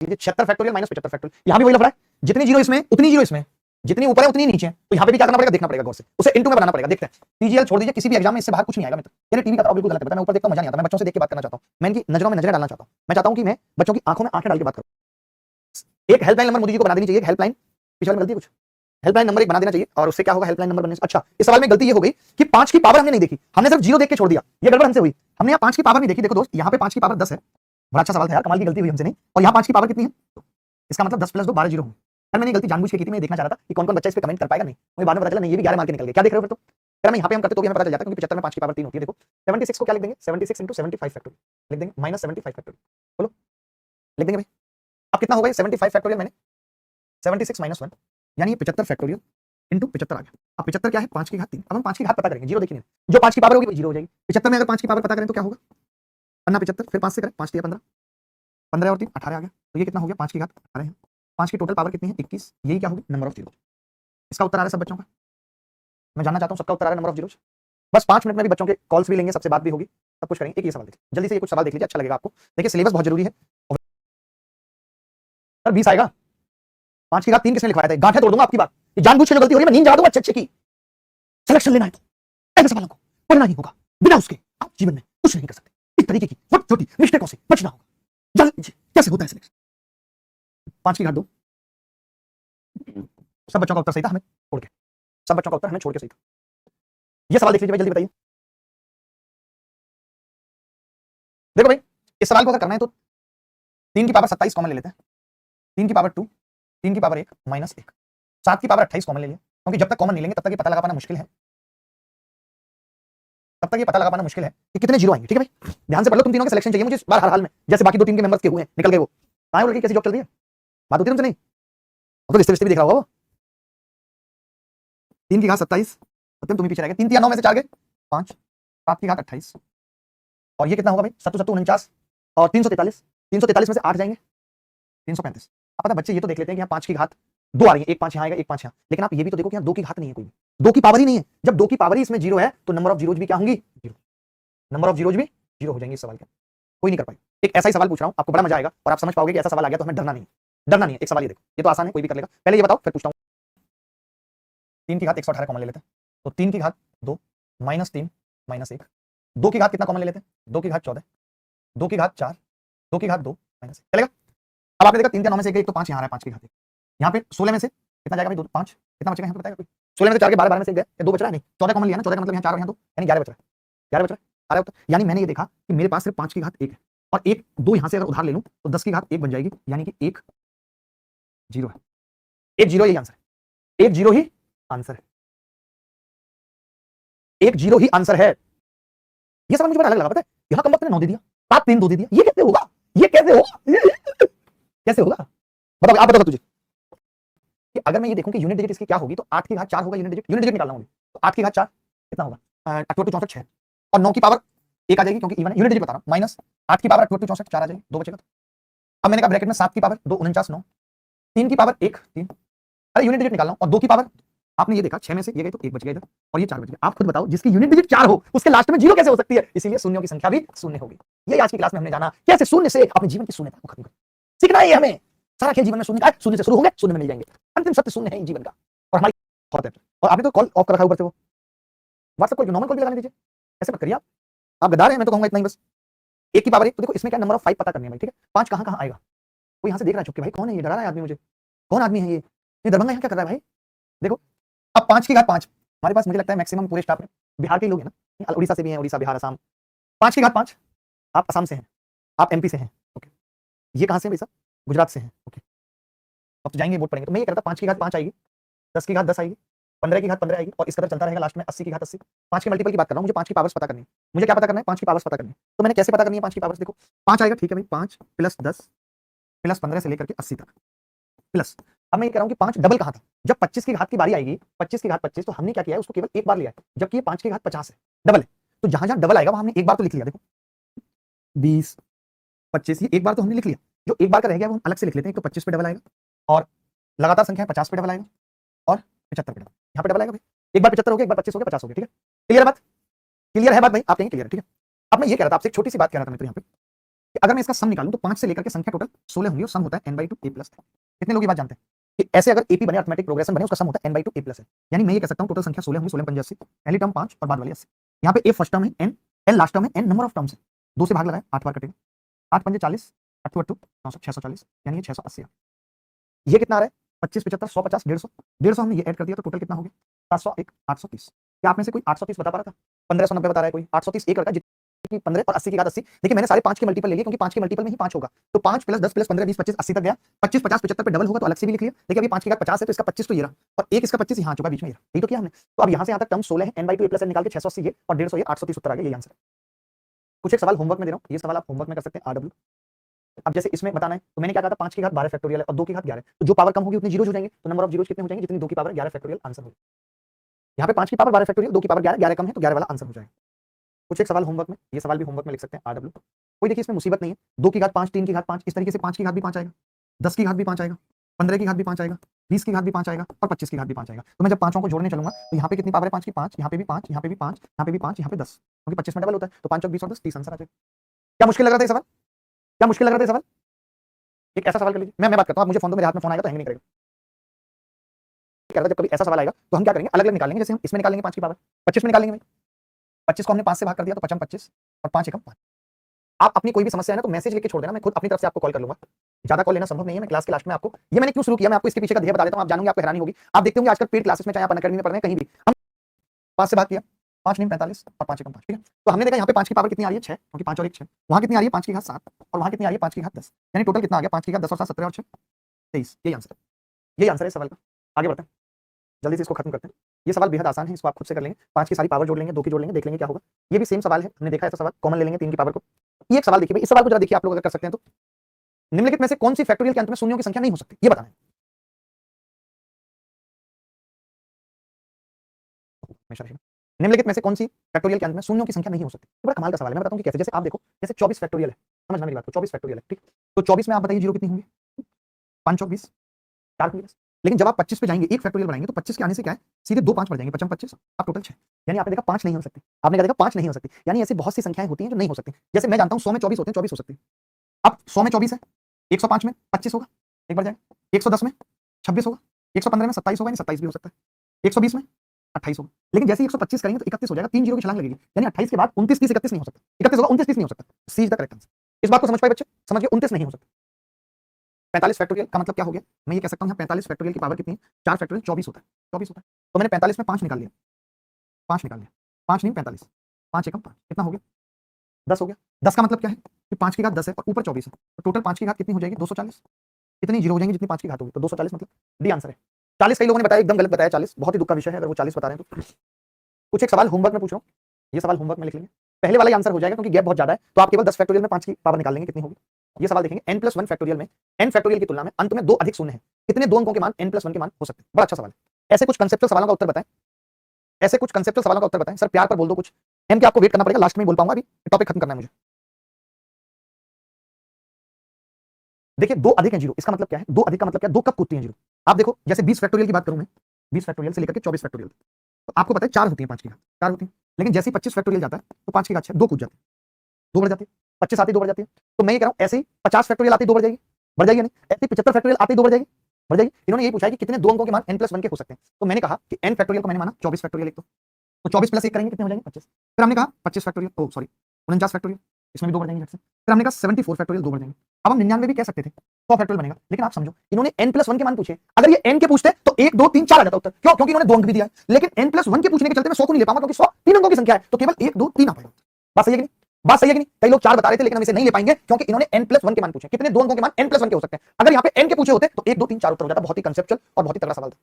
76 factorial minus 75 factorial, यहां भी वही लफड़ा है, जितनी जीरो इसमें उतनी जीरो इसमें, जितनी ऊपर है उतनी नीचे है, तो यहां पे भी क्या करना पड़ेगा, देखना पड़ेगा गौर से, उसे इनटू में बनाना पड़ेगा। देखते हैं, टीजीएल छोड़ दीजिए, किसी भी एग्जाम में इससे बाहर कुछ नहीं आएगा मित्र। यानी टीवी का बिल्कुल गलत है, मैं ऊपर देखता हूं मजा नहीं आता, मैं बच्चों से देख के बात करना चाहता हूं, मैं इनकी नजरों में नजरें डालना चाहता हूं, मैं चाहता हूं कि मैं बच्चों की आंखों में आंखें डाल के बात करूं। एक हेल्पलाइन नंबर मोदी जी को बना देनी चाहिए, एक हेल्पलाइन, पिछले वाली गलती है कुछ, हेल्पलाइन नंबर एक बना देना चाहिए, और उससे क्या होगा हेल्पलाइन नंबर बनने से। अच्छा, इस सवाल में गलती ये हो गई कि 5 की पावर हमने नहीं देखी, हमने सिर्फ जीरो देख के छोड़ दिया, ये गड़बड़ हमसे हुई, हमने यहाँ 5 की पावर नहीं देखी। देखो दोस्त, यहाँ पे 5 की पावर 10 है, बड़ा अच्छा सवाल था यार, कमाल की गलती हुई हमसे नहीं, और यहाँ 5 की पावर कितनी है, इसका मतलब 10 + 2 12 जीरो होंगे। यार मैंने गलती जानबूझ के की थी, मैं देखना चाह रहा था कि कौन-कौन बच्चा इस पे कमेंट कर पाएगा, नहीं मुझे बाद में पता चला नहीं, ये भी 11 मार्क के निकल गए। क्या देख रहे हो फिर तो, अगर मैं यहाँ पे हम करते तो भी हमें पता चल जाता, क्योंकि 75 में 5 की पावर 3 होती है। देखो 76 को क्या लिख देंगे, 76 × 75 फैक्टोरियल लिख देंगे, माइनस 75 फैक्टोरियल, बोलो लिख देंगे भाई। अब कितना होगा 75 फैक्टोरियल, मैंने 76 - 1 यानी 75 फैक्टोरियल इंटू 75 आ गया। अब 75 क्या है, 5 की घात 3। अब हम 5 की घात पता करेंगे, जीरो देखिए, जो 5 की पावर होगी वो जीरो हो जाएगी। 75 में अगर 5 की पावर पता करें तो क्या होगा, पन्ना 75, फिर 5 से करें, 5 × 15, 15 और 3 18 आ गया, तो ये कितना हो गया, 5 की घात 18 है। 5 की टोटल पावर कितनी है, 21, यही क्या होगी, नंबर ऑफ जीरो। इसका उत्तर आ रहा है सब बच्चों का, मैं जानना चाहता हूं सबका उत्तर आ रहा है नंबर ऑफ जीरो। बस 5 मिनट में भी बच्चों के कॉल्स भी लेंगे, सबसे बात भी होगी, सब कुछ करेंगे। एक ये सवाल देखिए, जल्दी से ये कुछ सवाल देख लीजिए, अच्छा लगेगा आपको। देखिए सिलेबस बहुत जरूरी है, सर 20 आएगा, 5 की घात 3 किसने लिखवाया था, गांठें तोड़ दूंगा आपकी बात, ये जानबूझ के जो गलती हो रही है, मैं नींद जगा दूंगा अच्छे की। सिलेक्शन लेना है तो ऐसे सवालों को पढ़ना ही होगा, बिना उसके आप जीवन में कुछ नहीं कर सकते। इस तरीके की छोटी छोटी मिस्टेकों से बचना होगा। जान लीजिए कैसे होता है सिलेक्शन। 5 की घात 2, सब बच्चों का उत्तर सही था, हमें छोड़ के, सब बच्चों का उत्तर हमें छोड़ के सही था। ये सवाल देख लीजिए भाई, जल्दी बताइए। देखो भाई, इस सवाल को अगर करना है तो 3 की पावर 27 कॉमन ले लेते हैं, 3 की पावर 2, 3 की पावर 1 माइनस 1, 7 की पावर 28 कॉमन ले लिया, क्योंकि जब तक कॉमन नहीं लेंगे तब तक ये पता लगा पाना मुश्किल है, तब तक ये पता लगा पाना मुश्किल है कि कितने जीरो आएंगे। ठीक है भाई, ध्यान से पढ़ लो, तुम तीनों के सिलेक्शन चाहिए मुझे इस बार हर हाल में, जैसे बाकी 2 टीम के मेंबर्स के हुए हैं, निकल गए वो, कहां है वो लड़की, कैसी जॉब चल रही है, बात होती है तुमसे नहीं, अब तो रिश्ते भी देख रहा होगा वो। 3 की घात 27, तुम ही पीछे रह गए, 3 3 9 में से 4 गए 5, 7 की घात 28, और ये कितना होगा भाई, 7 7 49 और 343, 343 में से 8 जाएंगे 335। अब पता बच्चे ये तो देख लेते हैं कि यहाँ 5 की घात 2 आ रही है, एक 5 यहाँ आएगा, एक 5 यहाँ, लेकिन आप ये भी तो देखो कि यहाँ 2 की घात नहीं है, कोई 2 की पावर ही नहीं है। जब 2 की पावर ही इसमें जीरो है तो नंबर ऑफ जीरोज भी क्या होंगी, जीरो, नंबर ऑफ जीरोज भी जीरो हो जाएंगे। इस सवाल का कोई नहीं कर पाएगा। एक ऐसा ही सवाल पूछ रहा हूँ, आपको बड़ा मजा आएगा और आप समझ पाओगे कि ऐसा सवाल आ गया तो हमें डरना नहीं, डरना नहीं है। एक सवाल ये देखो, ये तो आसान है, कोई भी कर लेगा। पहले ये बताओ फिर पूछता हूँ, 3 की घात 118 कॉमन ले लेते हैं, तो 3 की घात 2 माइनस 3 माइनस 1, 2 की घात कितना कॉमन ले लेते हैं, 2 की घात 14, 2 की घात 4, 2 की घात 2 माइनस 1, चलेगा। अब आपने देखा 3 9 में से एक तो 5 यहाँ आ रहा है, 5 की घात 1, यहाँ पे 16 में से कितना जाएगा भाई, 2 5 कितना बचेगा यहाँ पे बताएगा कोई, 16 में से 4 के 12 12 में से 1 गए, 2 बच रहा है, नहीं 14 कॉमन लिया ना, 14 का मतलब यहाँ 4 और यहाँ 2 यानी 11 बच रहा है, 11 बच रहा है, आ रहा है। यानी मैंने ये देखा कि मेरे पास सिर्फ 5 की घात 1 है, और 1 2 यहाँ से अगर उधार ले लूँ तो 10 की घात 1 बन जाएगी, यानी कि 1 जीरो है, 1 जीरो ही आंसर है, 1 जीरो ही आंसर है, 1 जीरो ही आंसर है। ये सवाल मुझे बड़ा अलग लगा, पता है, यहाँ कम वक्त ने 9 दे दिया, 7 3 2 दे दिया, ये कैसे होगा, ये कैसे होगा कैसे होगा, बताओ आप, बताओ तुझे कि अगर मैं ये देखूं कि यूनिट डिजिट इसकी क्या होगी, तो 8 की घात 4 होगा, यूनिट डिजिट निकालना होगी, तो 8 की घात 4 कितना होगा, 8 2 64 6, और 9 की पावर 1 आ जाएगी क्योंकि इवन है, यूनिट डिजिट बता रहा हूं, माइनस 8 की पावर 8 2 64 4 आ जाएगी, 2 बचेगा। अब मैंने कहा ब्रैकेट में 7 की पावर 2 49 9, 3 की पावर 1 3, अरे यूनिट डिजिट निकालना, और 2 की पावर आपने ये देखा 6 में से ये गए तो 1 बच गया इधर, और ये 4 बच गया। आप खुद बताओ, जिसकी यूनिट डिजिट 4 हो उसके लास्ट में जीरो कैसे हो सकती है, इसीलिए शून्यों की संख्या भी शून्य होगी। ये आज की क्लास में हमने जाना कैसे शून्य से अपने जीवन की शून्यता को खत्म करना, सीखना है हमें। सारा खेल जीवन में शून्य का है, शून्य से शुरू होंगे, शून्य में मिल जाएंगे, अंतिम सत्य शून्य है जीवन का, और हमारी बहुत है। और आपने तो कॉल ऑफ कर रखा है ऊपर से, वो व्हाट्सएप कॉल, नॉर्मल कॉल भी लगाने दीजिए, ऐसे मत करिए आप गद्दार हैं, मैं तो कहूंगा इतना ही बस। 1 की पावर 1, तो देखो इसमें क्या नंबर ऑफ 5 पता करनी है भाई, ठीक है, 5 कहां कहां आएगा, कोई यहां से देख रहा है चुपके, भाई कौन है ये, डरा रहा है आदमी मुझे, कौन आदमी है ये दरभंगा यहाँ क्या कर रहा है भाई। देखो अब 5 की घात 5 हमारे पास, मुझे लगता है मैक्सिमम पूरे स्टाफ में बिहार के ही लोग हैं ना, उड़ीसा से भी हैं, उड़ीसा बिहार असम। 5 की घात 5 आप असम से हैं, आप एमपी से हैं, ओके, ये कहां से हैं भाई साहब, गुजरात से हैं, ओके, अब तो जाएंगे वोट पड़ेंगे। तो मैं ये कहता 5 की घात 5 आएगी, 10 की घात 10 आएगी, 15 की घात 15 आएगी, और इस कदर चलता रहेगा, लास्ट में 80 की घात 80। 5 के मल्टीपल की बात कर रहा हूं, मुझे 5 की पावर्स पता करनी है, मुझे क्या पता करना है, 5 की पावर्स पता करनी है। तो मैंने कैसे पता करनी है 5 की पावर्स, देखो 5 आएगा, ठीक है भाई, 5 + 10 + 15 से लेकर के 80 तक प्लस। अब मैं ये कह रहा हूं कि 5 डबल कहां था, जब 25 की घात की बारी आएगी, 25 की घात 25, तो हमने क्या किया है, उसको केवल एक बार लिया है, जबकि ये 5 की घात 50 है, डबल है, तो जहां जहां डबल आएगा वहां हमने एक बार तो लिख लिया। देखो 20 25 ये एक बार तो हमने लिख लिया, जो एक बार का रह गया वो हम अलग से लिख लेते हैं। एक तो 25 पे डबल आएगा, और लगातार संख्या 50 पे डबल आएगा, और 75 पे डबल, यहाँ पे डबल आएगा भाई, एक बार 75 हो गया, एक बार 25 हो गया, 50 हो गया, ठीक है, क्लियर है बात, क्लियर है बात भाई, आप कहेंगे क्लियर है, ठीक है। अब मैं ये कह रहा था आपसे, एक छोटी सी बात कह रहा था मैं तो यहाँ पे, कि अगर मैं इसका सम निकालूं तो 5 से लेकर के संख्या टोटल 16 होंगी और सम होता है n/2 a प्लस। कितने लोग ये बात जानते हैं कि ऐसे अगर एपी बने, अरिथमेटिक प्रोग्रेशन बने, उसका सम होता है n/2 a प्लस है। यानी मैं ये कह सकता हूं टोटल संख्या 16 होंगी, 16 पंजे 80, पहली टर्म 5 और बाद वाली 80। यहां पे a फर्स्ट टर्म है n, l लास्ट टर्म है, n नंबर ऑफ टर्म्स है, 2 से भाग लगाए 8 बार कटेगा, 8 पंजे 40, 8 8 900 640, यानी ये 680। ये कितना आ रहा है 25 75 150 150, 150 हमने ये ऐड कर दिया तो टोटल कितना हो गया 701 830। क्या आप में से कोई 830 बता पा रहा था? 1590 बता रहा है कोई, 830 एक लड़का जितनी 15 और 80 की घात 80। देखिए मैंने सारे 5 के मल्टीपल ले लिए क्योंकि 5 के मल्टीपल में ही 5 होगा, तो 5 प्लस 10 प्लस 15 20 25 80 तक गया, 25 50 75 पे डबल होगा तो अलग से भी लिख लिया। देखिए अभी 5 की घात 50 है तो इसका 25 तो ये रहा और एक इसका 25 यहाँ आ चुका बीच में, यही तो किया हमने। तो अब यहाँ से यहाँ तक टर्म 16 है, n/2 a प्लस n निकाल के 680 ये और 150 ये 830 उत्तर आ गया, यही आंसर है। कुछ एक सवाल होमवर्क में दे रहा हूँ, ये सवाल आप होमवर्क में कर सकते हैं RW। अब जैसे इसमें बताना है तो मैंने क्या कहा था 5 की घात 12 फैक्टोरियल है और 2 की घात 11 है, तो जो पावर कम होगी उतनी जीरोज हो जाएंगे, तो नंबर ऑफ जीरोज कितने हो जाएंगे जितनी 2 की पावर 11 फैक्टोरियल आंसर हो। यहाँ पे 5 की पावर 12 फैक्टोरियल, 2 की पावर 11, 11 कम है तो 11 वाला आंसर हो जाएगा। कुछ एक सवाल होमवर्क में, ये सवाल भी होमवर्क में लिख सकते हैं RW। कोई देखिए इसमें मुसीबत नहीं है, 2 की घात 5, 3 की घात 5, इस तरीके से 5 की घात भी 5 आएगा, 10 की घात भी 5 आएगा, 15 की घात भी 5 आएगा, 20 की घात भी 5 आएगा और 25 की घात भी 5 आएगा। तो मैं जब पांचों को जोड़ने चलूंगा तो यहाँ पे कितनी पावर है 5 की 5, यहाँ पे भी 5, यहाँ पे भी 5, यहाँ पे भी 5, यहाँ पे 10, क्योंकि 25 में डबल होता है तो 5 और 20 और 10 30 आंसर आ जाएगा। क्या मुश्किल लग रहा था ये सवाल? क्या मुश्किल लग रहा था ये सवाल? एक ऐसा सवाल कर लीजिए, मैं बात करता हूँ, आप मुझे फोन दो, मेरे हाथ में फोन आएगा तो हैंग नहीं करेगा। जब कभी ऐसा सवाल आएगा तो हम क्या करेंगे, अलग अलग निकालेंगे। जैसे हम इसमें निकालेंगे 5 की पावर, 25 में निकालेंगे भाई, 25 को हमने 5 से भाग कर दिया तो 5 25 और 5 एकम 5। आप अपनी कोई भी समस्या है ना तो मैसेज लेके छोड़ देना, मैं खुद अपनी तरफ से आपको कॉल कर लूंगा। ज्यादा कॉल लेना संभव नहीं है, मैं क्लास के लास्ट में आपको, ये मैंने क्यों शुरू किया मैं आपको इसके पीछे का ध्येय बता देता हूं, आप जानोगे आपको हैरानी होगी। आप देखते होंगे आजकल पेड क्लासेस में, चाहे आप अनअकैडमी में पढ़ रहे हैं कहीं भी, हम 5 से भाग किया, 5 नहीं 45 और 5 एकम 5, ठीक है। तो हमने देखा यहाँ पे 5 की पावर कितनी आ रही है 6, क्योंकि 5 और 1 6, वहां कितनी आ रही है 5 की घात 7 और वहां कितनी आ रही है 5 की घात 10, यानी टोटल कितना आ गया 5 की घात 10 और 7 17 और 6 23। यही आंसर है, यही आंसर है सवाल का। आगे बढ़ते हैं, जल्दी से इसको खत्म करते हैं। ये सवाल बेहद आसान है, इसको आप खुद से कर लेंगे। 5 की सारी पावर जोड़ लेंगे, 2 की जोड़ लेंगे, देख लेंगे क्या होगा। ये भी सेम सवाल है, हमने देखा ऐसा सवाल, कॉमन ले लेंगे 3 की पावर को। ये एक सवाल देखिए भाई, इस सवाल को जरा देखिए आप लोग अगर कर सकते हैं तो, निम्नलिखित में से कौन सी फैक्टोरियल के अंत में शून्यों की संख्या नहीं हो सकती, ये बताना है। निम्नलिखित में से कौन सी फैक्टोरियल के अंत में शून्यों की संख्या नहीं हो सकती? बड़ा कमाल का सवाल है, मैं बताऊं कि कैसे। जैसे आप देखो, जैसे 24 फैक्टोरियल है, समझना मेरी बात को, 24 फैक्टोरियल है, ठीक। तो 24 में आप बताइए जीरो कितनी होंगी? 5 और 20 4 होंगी बस। लेकिन जब आप 25 पे जाएंगे, एक फैक्टोरियल बनाएंगे तो 25 के आने से क्या है, सीधे 2 5 बढ़ जाएंगे, 55 25, आप टोटल 6। यानी आपने देखा 5 नहीं हो सकती, आपने देखा 5 नहीं हो सकती। यानी ऐसी बहुत सी संख्याएं होती हैं जो नहीं हो सकती। जैसे मैं जानता हूं 100 में 24 होते हैं, 24 हो सकती है। अब 100 में 24 है, 105 में 25 होगा, एक बढ़ जाएगा, 110 में 26 होगा, 115 में 27 होगा, यानी 27 भी हो सकता है, 120 में 28 होगा। लेकिन जैसे 125 करेंगे तो 31 हो जाएगा, 3 जीरो की छलांग लगेगी, यानी 28 के बाद 29 30 31 नहीं हो सकता, 31 होगा 29 30 नहीं हो सकता। सी इज द करेक्ट आंसर। इस बात को समझ पाए बच्चे? समझिए 29 नहीं हो सकता। 45 फैक्टोरियल का मतलब क्या हो गया, मैं ये कह सकता हूं यहाँ 45 फैक्टोरियल की पावर कितनी है, 4 फैक्टोरियल 24 होता है, 24 होता है। तो मैंने 45 में 5 निकाल लिया, 5 निकाल लिया, 5 नहीं 45, 5 एकम 5 कितना हो गया, 10 हो गया। 10 का मतलब क्या है कि 5 की घात 10 है और ऊपर 24 है, तो टोटल 5 की घात कितनी हो जाएगी 240। इतनी जीरो हो जाएंगी जितनी 5 की घात होगी, तो 240 मतलब डी आंसर है। 40 कई लोगों ने बताया एकदम गलत बताया, 40 बहुत ही दुख का विषय है अगर वो 40 बता रहे हैं तो। कुछ एक सवाल होमवर्क में पूछ रहा हूँ, ये सवाल होमवर्क में लिख लेंगे, पहले वाला ही आंसर हो जाएगा क्योंकि गैप बहुत ज्यादा है। तो आप केवल 10 फैक्टोरियल में 5 की पावर निकाल लेंगे, कितनी होगी। ये सवाल देखेंगे n+1 फैक्टोरियल में n फैक्टोरियल की तुलना में अंत में 2 अधिक शून्य है, कितने 2 अंकों के मान n+1 के मान हो सकते हैं। बड़ा अच्छा सवाल है। ऐसे कुछ कंसेप्चुअल सवालों का उत्तर बताएं, ऐसे कुछ कंसेप्चुअल सवालों का उत्तर बताएं। सर प्यार पर बोल दो कुछ, एम के आपको वेट करना पड़ेगा, लास्ट में बोल पाऊंगा, अभी टॉपिक खत्म करना है मुझे। देखिए 2 अधिक है जीरो, इसका मतलब क्या है, 2 अधिक का मतलब क्या है, 2 कब कूदती है जीरो। आप देखो जैसे 20 फैक्टोरियल की बात करूं मैं, 20 फैक्टोरियल से लेकर के 24 फैक्टोरियल, तो आपको पता है 4 होती है 5 की घात, 4 होती है। लेकिन जैसे 25 फैक्टोरियल जाता है तो 5 की घात 6, 2 कूद जाती है, 2 बढ़ जाती है, 25 आती है 2 बढ़ जाती है। तो मैं ये कह रहा हूं ऐसे ही 50 फैक्टोरियल आती है 2 बढ़ जाएगी, बढ़ जाएगी नहीं, ऐसे ही 75 फैक्टोरियल आती है 2 बढ़ जाएगी, बढ़ जाएगी। इन्होंने ये पूछा है कि कितने 2 अंकों के मान n+1 के हो सकते हैं, तो मैंने कहा कि n फैक्टोरियल को मैंने माना 24 फैक्टोरियल, एक तो 24 प्लस 1 करेंगे कितने हो जाएंगे 25। फिर हमने कहा 25 फैक्टोरियल, ओ सॉरी 49 फैक्टोरियल, इसमें भी 2 बढ़ जाएंगे झट से। फिर हमने कहा 74 फैक्टोरियल, 2 बढ़ जाएंगे। अब हम 99 भी कह सकते थे, 100 फैक्टोरियल बनेगा। लेकिन आप समझो इन्होंने n+1 के मान पूछे, अगर ये n के पूछते तो 1 2 3 4 आ जाता उत्तर, क्यों, क्योंकि इन्होंने 2 अंक भी दिया है। लेकिन n+1 के पूछने के चलते मैं 100 को नहीं ले पाऊंगा क्योंकि 100 3 अंकों की संख्या है, तो केवल 1 2 3 आ पाएगा। बात सही है कि नहीं, बात सही है कि नहीं। कई लोग 4 बता रहे थे लेकिन हम इसे नहीं ले पाएंगे क्योंकि इन्होंने n+1 के मान पूछे, कितने 2 अंकों के मान n+1 के हो सकते हैं। अगर यहाँ पे n के पूछे होते तो 1 2 3 4 उत्तर हो जाता। बहुत ही कंसेप्चुअल और बहुत ही तगड़ा सवाल था।